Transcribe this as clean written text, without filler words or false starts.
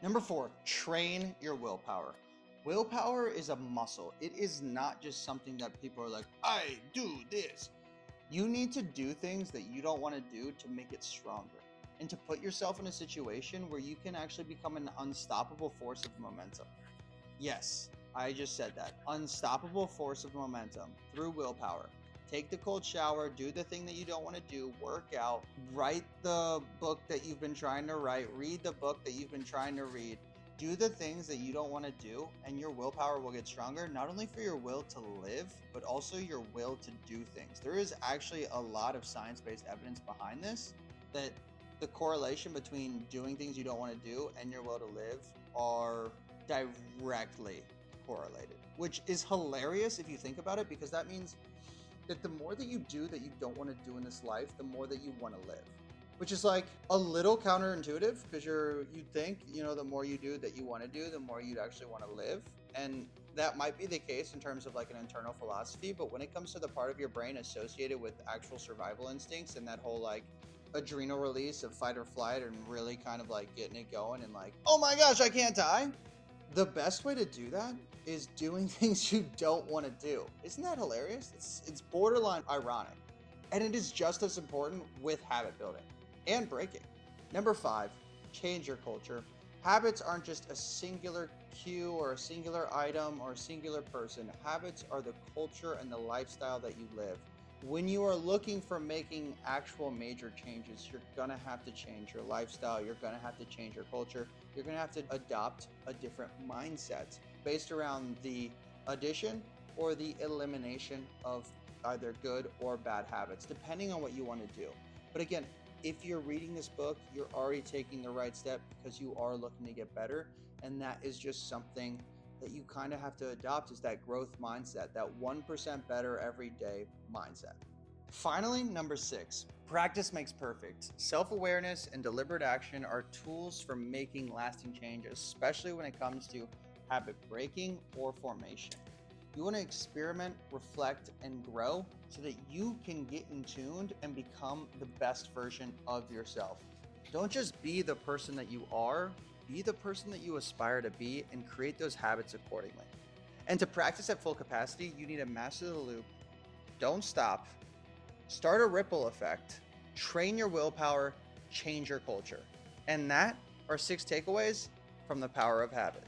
Number 4, train your willpower. Willpower is a muscle. It is not just something that people are like, I do this. You need to do things that you don't want to do to make it stronger and to put yourself in a situation where you can actually become an unstoppable force of momentum. Yes, I just said that. Unstoppable force of momentum through willpower. Take the cold shower, do the thing that you don't want to do, work out, write the book that you've been trying to write, read the book that you've been trying to read. Do the things that you don't want to do, and your willpower will get stronger, not only for your will to live, but also your will to do things. There is actually a lot of science-based evidence behind this, that the correlation between doing things you don't want to do and your will to live are directly correlated, which is hilarious if you think about it, because that means that the more that you do that you don't want to do in this life, the more that you want to live, which is like a little counterintuitive, because you'd think, the more you do that you want to do, the more you'd actually want to live. And that might be the case in terms of like an internal philosophy, but when it comes to the part of your brain associated with actual survival instincts and that whole like adrenal release of fight or flight and really kind of like getting it going and like, oh my gosh, I can't die. The best way to do that is doing things you don't want to do. Isn't that hilarious? It's borderline ironic. And it is just as important with habit building and breaking. Number 5, change your culture. Habits aren't just a singular cue or a singular item or a singular person. Habits are the culture and the lifestyle that you live. When you are looking for making actual major changes, you're going to have to change your lifestyle. You're going to have to change your culture. You're going to have to adopt a different mindset based around the addition or the elimination of either good or bad habits, depending on what you want to do. But again, if you're reading this book, you're already taking the right step because you are looking to get better. And that is just something that you kind of have to adopt, is that growth mindset, that 1% better every day mindset. Finally, number 6, practice makes perfect. Self-awareness and deliberate action are tools for making lasting change, especially when it comes to habit breaking or formation. You want to experiment, reflect, and grow so that you can get in tuned and become the best version of yourself. Don't just be the person that you are, be the person that you aspire to be, and create those habits accordingly. And to practice at full capacity, you need to master the loop, don't stop, start a ripple effect, train your willpower, change your culture. And that are 6 takeaways from the power of habit.